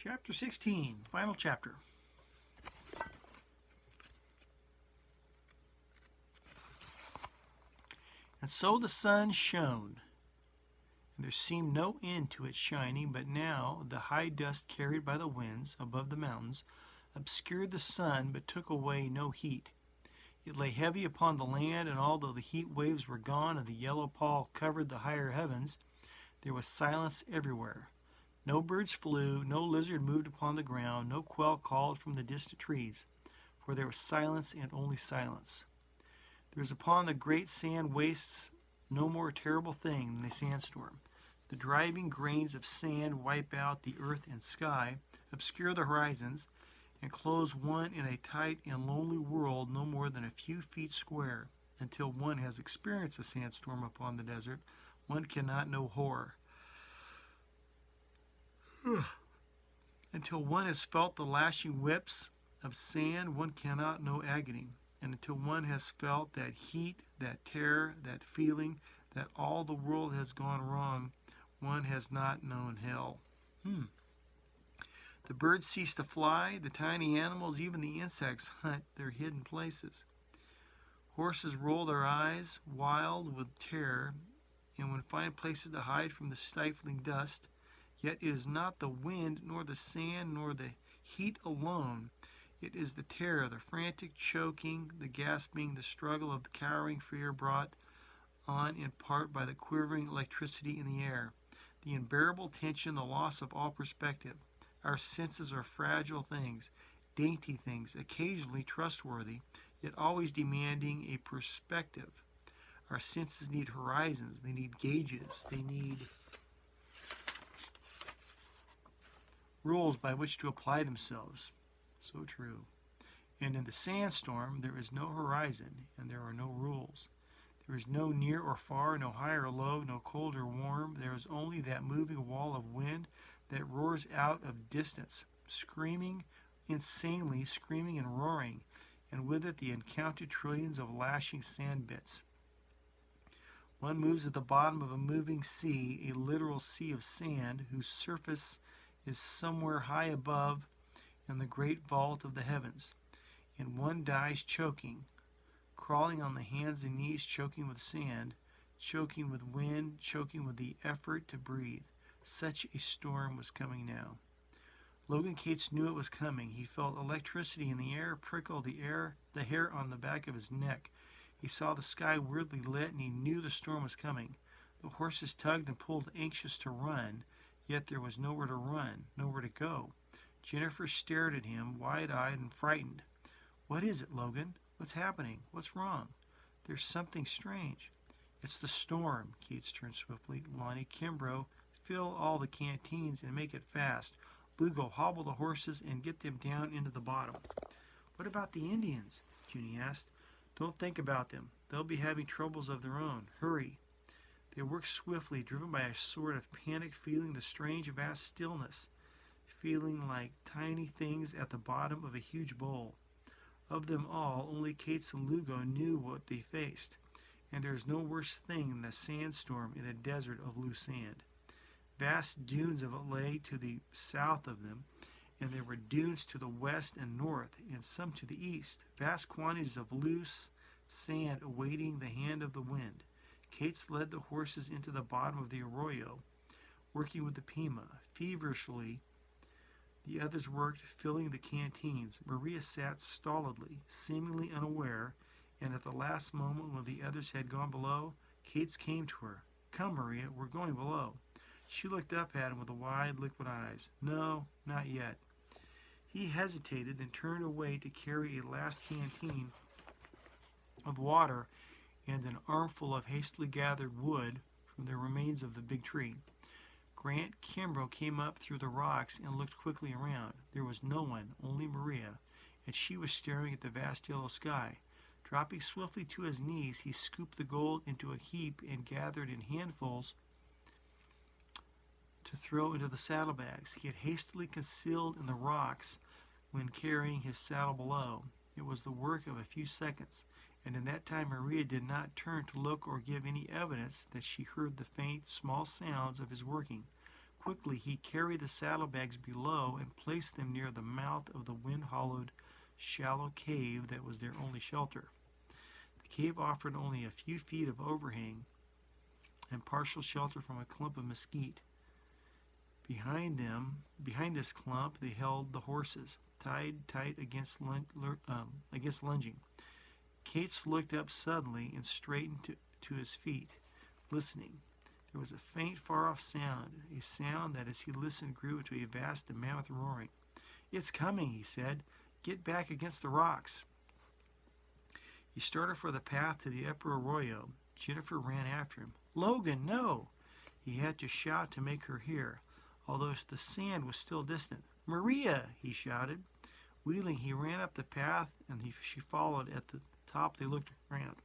Chapter 16, final chapter. And so the sun shone, and there seemed no end to its shining, but now the high dust carried by the winds above the mountains obscured the sun, but took away no heat. It lay heavy upon the land, and although the heat waves were gone and the yellow pall covered the higher heavens, there was silence everywhere. No birds flew, no lizard moved upon the ground, no quail called from the distant trees, for there was silence and only silence. There is upon the great sand wastes no more terrible thing than a sandstorm. The driving grains of sand wipe out the earth and sky, obscure the horizons, and close one in a tight and lonely world no more than a few feet square. Until one has experienced a sandstorm upon the desert, one cannot know horror. Until one has felt the lashing whips of sand, one cannot know agony. And until one has felt that heat, that terror, that feeling that all the world has gone wrong, one has not known hell. The birds cease to fly, the tiny animals, even the insects, hunt their hidden places. Horses roll their eyes, wild with terror, and would find places to hide from the stifling dust. Yet it is not the wind, nor the sand, nor the heat alone. It is the terror, the frantic choking, the gasping, the struggle of the cowering fear brought on in part by the quivering electricity in the air, the unbearable tension, the loss of all perspective. Our senses are fragile things, dainty things, occasionally trustworthy, yet always demanding a perspective. Our senses need horizons, they need gauges, they need rules by which to apply themselves. So true. And in the sandstorm, there is no horizon, and there are no rules. There is no near or far, no high or low, no cold or warm. There is only that moving wall of wind that roars out of distance, screaming insanely, screaming and roaring, and with it the uncounted trillions of lashing sand bits. One moves at the bottom of a moving sea, a literal sea of sand, whose surface is somewhere high above in the great vault of the heavens, and one dies choking, crawling on the hands and knees, choking with sand, choking with wind, choking with the effort to breathe. Such a storm was coming now. Logan Cates knew it was coming. He felt electricity in the air prickle the hair on the back of his neck. He saw the sky weirdly lit, and he knew the storm was coming. The horses tugged and pulled, anxious to run, yet there was nowhere to run, nowhere to go. Jennifer stared at him, wide-eyed and frightened. "What is it, Logan? What's happening? What's wrong?" "There's something strange." "It's the storm." Cates turned swiftly. "Lonnie, Kimbrough, fill all the canteens and make it fast. Lugo, hobble the horses and get them down into the bottom." "What about the Indians?" Junie asked. "Don't think about them. They'll be having troubles of their own. Hurry." They worked swiftly, driven by a sort of panic, feeling the strange vast stillness, feeling like tiny things at the bottom of a huge bowl. Of them all, only Cates and Lugo knew what they faced, and there is no worse thing than a sandstorm in a desert of loose sand. Vast dunes of it lay to the south of them, and there were dunes to the west and north, and some to the east, vast quantities of loose sand awaiting the hand of the wind. Cates led the horses into the bottom of the arroyo, working with the Pima. Feverishly, the others worked, filling the canteens. Maria sat stolidly, seemingly unaware, and at the last moment when the others had gone below, Cates came to her. "Come, Maria, we're going below." She looked up at him with wide, liquid eyes. "No, not yet." He hesitated, then turned away to carry a last canteen of water and an armful of hastily gathered wood from the remains of the big tree. Grant Kimbrough came up through the rocks and looked quickly around. There was no one, only Maria, and she was staring at the vast yellow sky. Dropping swiftly to his knees, he scooped the gold into a heap and gathered in handfuls to throw into the saddlebags he had hastily concealed in the rocks when carrying his saddle below. It was the work of a few seconds, and in that time Maria did not turn to look or give any evidence that she heard the faint, small sounds of his working. Quickly he carried the saddlebags below and placed them near the mouth of the wind-hollowed, shallow cave that was their only shelter. The cave offered only a few feet of overhang and partial shelter from a clump of mesquite. Behind this clump, they held the horses, tied tight against lunging. Cates looked up suddenly and straightened to his feet, listening. There was a faint, far-off sound, a sound that as he listened grew into a vast and mammoth roaring. "It's coming," he said. "Get back against the rocks." He started for the path to the upper arroyo. Jennifer ran after him. "Logan, no!" He had to shout to make her hear, although the sand was still distant. "Maria!" he shouted. Wheeling, he ran up the path, and she followed. At the top, they looked around.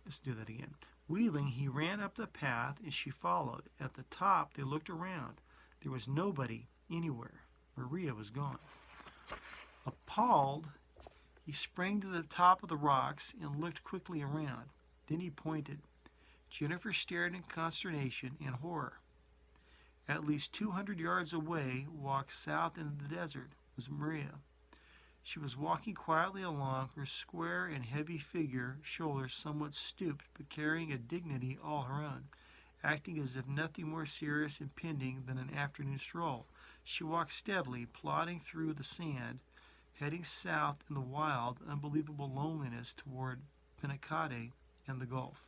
Let's do that again. Wheeling, he ran up the path, and she followed. At the top, they looked around. There was nobody anywhere. Maria was gone. Appalled, he sprang to the top of the rocks and looked quickly around. Then he pointed. Jennifer stared in consternation and horror. At least 200 yards away, walked south into the desert, was Maria. She was walking quietly along, her square and heavy figure, shoulders somewhat stooped, but carrying a dignity all her own, acting as if nothing more serious impending than an afternoon stroll. She walked steadily, plodding through the sand, heading south in the wild, unbelievable loneliness toward Pinacate and the Gulf.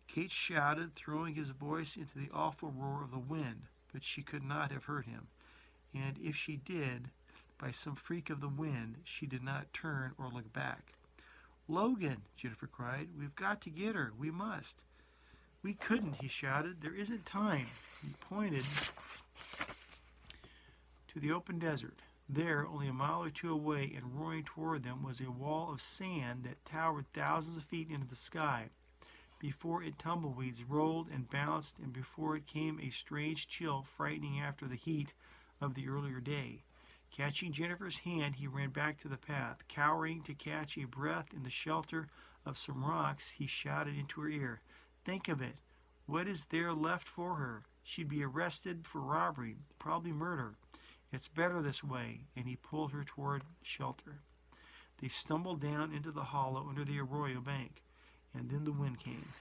Kate shouted, throwing his voice into the awful roar of the wind, but she could not have heard him, and if she did, by some freak of the wind, she did not turn or look back. "Logan," Jennifer cried, "we've got to get her. We must." "We couldn't," he shouted. "There isn't time." He pointed to the open desert. There, only a mile or two away and roaring toward them, was a wall of sand that towered thousands of feet into the sky. Before it tumbleweeds rolled and bounced, and before it came a strange chill frightening after the heat of the earlier day. Catching Jennifer's hand, he ran back to the path. Cowering to catch a breath in the shelter of some rocks, he shouted into her ear, "Think of it. What is there left for her? She'd be arrested for robbery, probably murder. It's better this way," and he pulled her toward shelter. They stumbled down into the hollow under the arroyo bank, and then the wind came.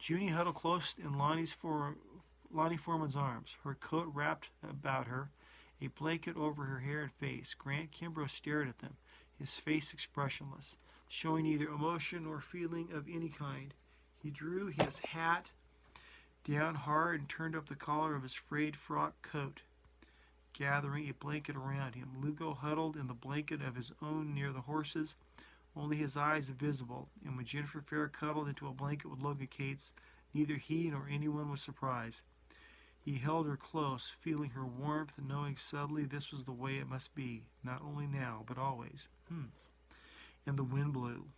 Junie huddled close in Lonnie Foreman's arms, her coat wrapped about her, a blanket over her hair and face. Grant Kimbrough stared at them, his face expressionless, showing neither emotion nor feeling of any kind. He drew his hat down hard and turned up the collar of his frayed frock coat, gathering a blanket around him. Lugo huddled in the blanket of his own near the horses, only his eyes visible, and when Jennifer Fair cuddled into a blanket with Logan Cates, neither he nor anyone was surprised. He held her close, feeling her warmth, knowing subtly this was the way it must be, not only now, but always. And the wind blew.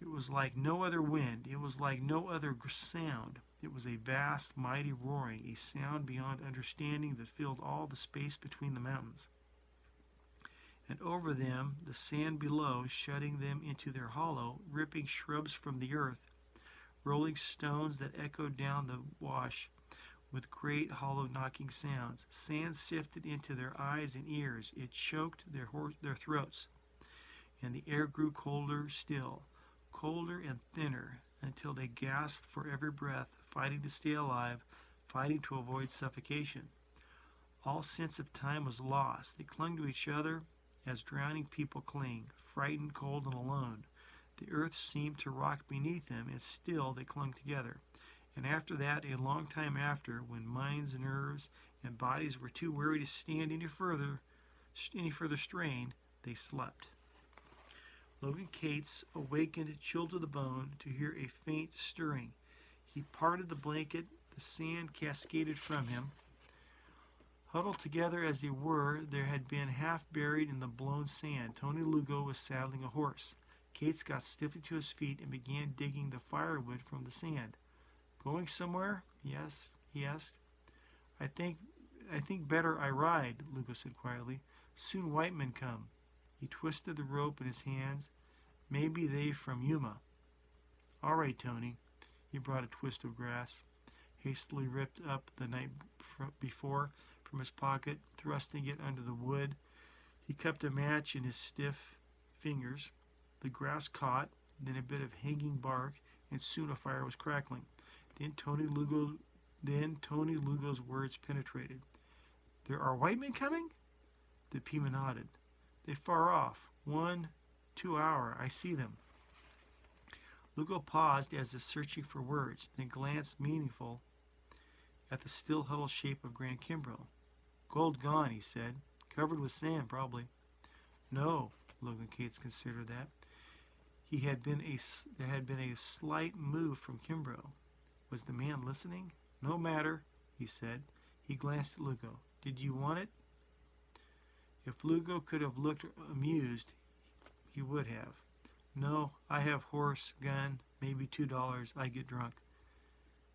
It was like no other wind. It was like no other sound. It was a vast, mighty roaring, a sound beyond understanding that filled all the space between the mountains. And over them, the sand below, shutting them into their hollow, ripping shrubs from the earth, rolling stones that echoed down the wash with great hollow knocking sounds. Sand sifted into their eyes and ears. It choked their throats. And the air grew colder still, colder and thinner, until they gasped for every breath, fighting to stay alive, fighting to avoid suffocation. All sense of time was lost. They clung to each other as drowning people cling, frightened, cold, and alone. The earth seemed to rock beneath them, and still they clung together. And after that, a long time after, when minds, nerves, and bodies were too weary to stand any further strain, they slept. Logan Cates awakened, chilled to the bone, to hear a faint stirring. He parted the blanket. The sand cascaded from him. Huddled together as they were, there had been half buried in the blown sand. Tony Lugo was saddling a horse. Cates got stiffly to his feet and began digging the firewood from the sand. "Going somewhere?" "Yes," he asked. I think better I ride," Lugo said quietly. "Soon white men come." He twisted the rope in his hands. "Maybe they from Yuma." All right, Tony. He brought a twist of grass, hastily ripped up the night before from his pocket, thrusting it under the wood. He cupped a match in his stiff fingers. The grass caught, then a bit of hanging bark, and soon a fire was crackling. Then Tony Lugo's words penetrated. There are white men coming? The Pima nodded. They far off. 1, 2 hour. I see them. Lugo paused as if searching for words, then glanced meaningful at the still huddled shape of Grand Kimbrough. Gold gone, he said. Covered with sand, probably. No, Logan Cates considered that. There had been a slight move from Kimbrough. Was the man listening? No matter, he said. He glanced at Lugo. Did you want it? If Lugo could have looked amused, he would have. No, I have horse, gun, maybe $2. I get drunk.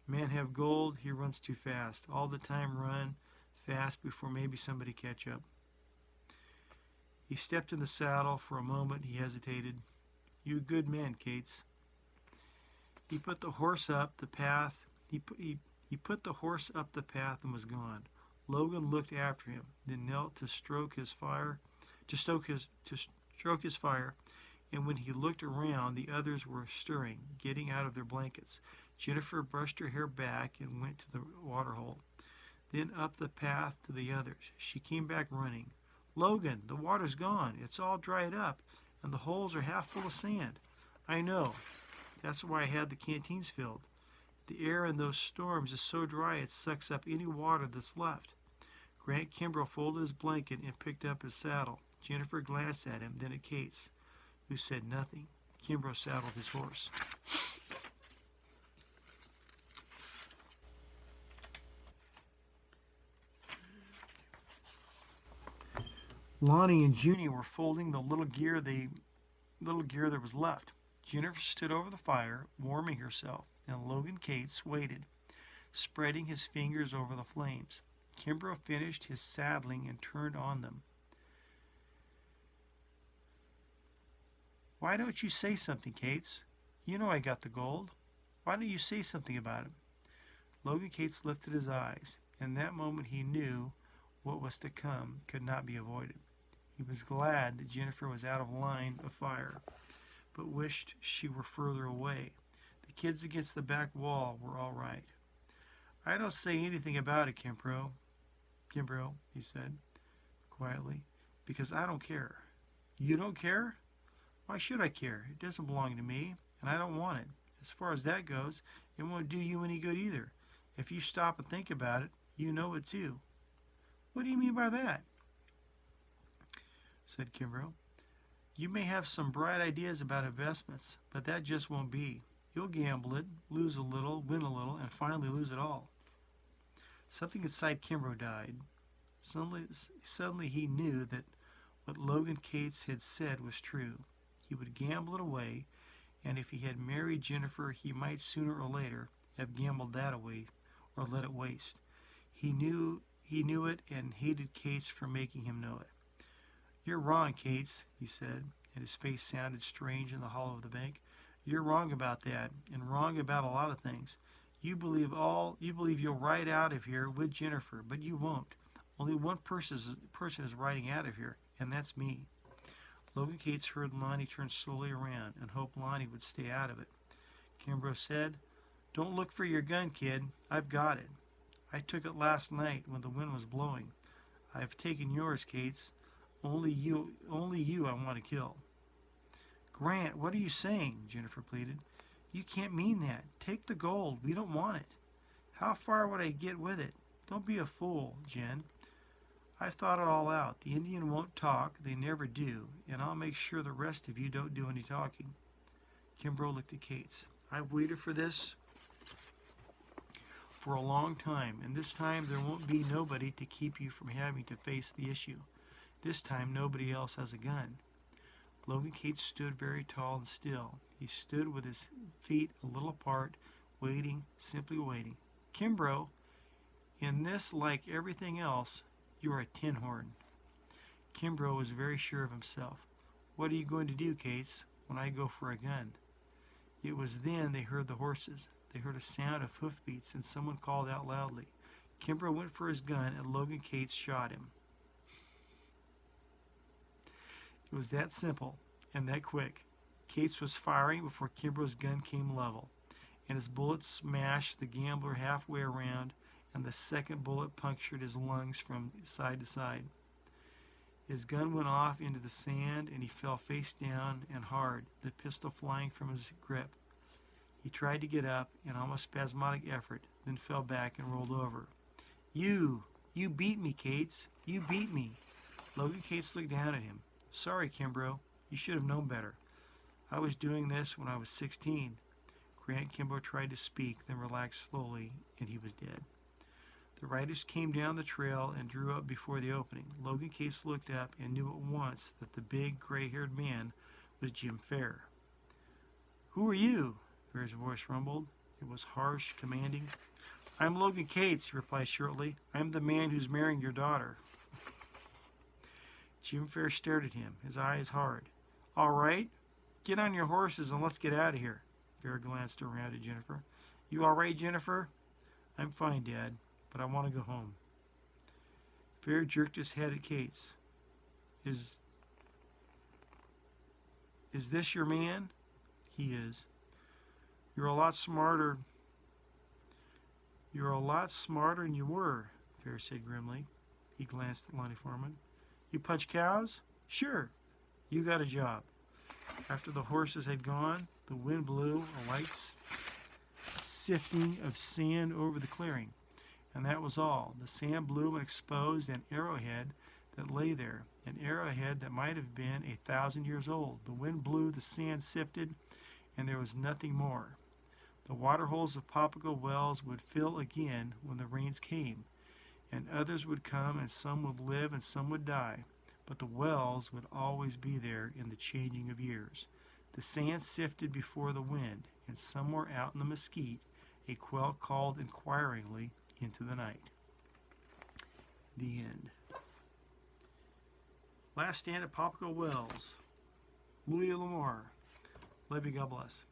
Man have gold, he runs too fast. All the time run fast before maybe somebody catch up. He stepped in the saddle. For a moment he hesitated. You good man, Cates. He put the horse up the path. He put the horse up the path and was gone. Logan looked after him, then knelt to stroke his fire, and when he looked around, the others were stirring, getting out of their blankets. Jennifer brushed her hair back and went to the waterhole, then up the path to the others. She came back running. Logan, the water's gone. It's all dried up, and the holes are half full of sand. I know. That's why I had the canteens filled. The air in those storms is so dry it sucks up any water that's left. Grant Kimbrough folded his blanket and picked up his saddle. Jennifer glanced at him, then at Cates, who said nothing. Kimbrough saddled his horse. Lonnie and Junie were folding the little gear that was left. Jennifer stood over the fire, warming herself, and Logan Cates waited, spreading his fingers over the flames. Kimbrough finished his saddling and turned on them. Why don't you say something, Cates? You know I got the gold. Why don't you say something about it? Logan Cates lifted his eyes. In that moment he knew what was to come could not be avoided. He was glad that Jennifer was out of line of fire, but wished she were further away. The kids against the back wall were all right. I don't say anything about it, Kimbrough, he said quietly, because I don't care. You don't care? Why should I care? It doesn't belong to me, and I don't want it. As far as that goes, it won't do you any good either. If you stop and think about it, you know it too. What do you mean by that? Said Kimbrough. You may have some bright ideas about investments, but that just won't be. You'll gamble it, lose a little, win a little, and finally lose it all. Something inside Kimbrough died. Suddenly he knew that what Logan Cates had said was true. He would gamble it away, and if he had married Jennifer, he might sooner or later have gambled that away or let it waste. He knew it and hated Cates for making him know it. You're wrong, Cates, he said, and his face sounded strange in the hollow of the bank. You're wrong about that, and wrong about a lot of things. You believe you'll ride out of here with Jennifer, but you won't. Only one person is riding out of here, and that's me. Logan Cates heard Lonnie turn slowly around and hoped Lonnie would stay out of it. Kimbrough said, Don't look for your gun, kid. I've got it. I took it last night when the wind was blowing. I've taken yours, Cates. Only you I want to kill. Grant, what are you saying? Jennifer pleaded. You can't mean that. Take the gold. We don't want it. How far would I get with it? Don't be a fool, Jen. I've thought it all out. The Indian won't talk. They never do. And I'll make sure the rest of you don't do any talking. Kimbrough looked at Cates. I've waited for this for a long time, and this time there won't be nobody to keep you from having to face the issue. This time nobody else has a gun. Logan Cates stood very tall and still. He stood with his feet a little apart, waiting, simply waiting. Kimbrough, in this, like everything else, you are a tin horn. Kimbrough was very sure of himself. What are you going to do, Cates, when I go for a gun? It was then they heard the horses. They heard a sound of hoofbeats, and someone called out loudly. Kimbrough went for his gun, and Logan Cates shot him. It was that simple and that quick. Cates was firing before Kimbrough's gun came level, and his bullet smashed the gambler halfway around, and the second bullet punctured his lungs from side to side. His gun went off into the sand, and he fell face down and hard, the pistol flying from his grip. He tried to get up in almost spasmodic effort, then fell back and rolled over. You beat me, Cates. You beat me. Logan Cates looked down at him. Sorry, Kimbrough. You should have known better. I was doing this when I was 16. Grant Kimbrough tried to speak, then relaxed slowly, and he was dead. The riders came down the trail and drew up before the opening. Logan Cates looked up and knew at once that the big, gray-haired man was Jim Fair. Who are you? Fair's voice rumbled. It was harsh, commanding. I'm Logan Cates, he replied shortly. I'm the man who's marrying your daughter. Jim Fair stared at him, his eyes hard. All right, get on your horses and let's get out of here. Fair glanced around at Jennifer. You all right, Jennifer? I'm fine, Dad, but I want to go home. Fair jerked his head at Cates. Is this your man? He is. You're a lot smarter than you were, Fair said grimly. He glanced at Lonnie Foreman. You punch cows? Sure. You got a job. After the horses had gone, the wind blew a light sifting of sand over the clearing. And that was all. The sand blew and exposed an arrowhead that lay there, an arrowhead that might have been 1,000 years old. The wind blew, the sand sifted, and there was nothing more. The water holes of Papago wells would fill again when the rains came, and others would come, and some would live and some would die, but the wells would always be there in the changing of years. The sand sifted before the wind, and somewhere out in the mesquite, a quail called inquiringly into the night. The end. Last Stand at Papago Wells. Louis L'Amour. Love you, God bless.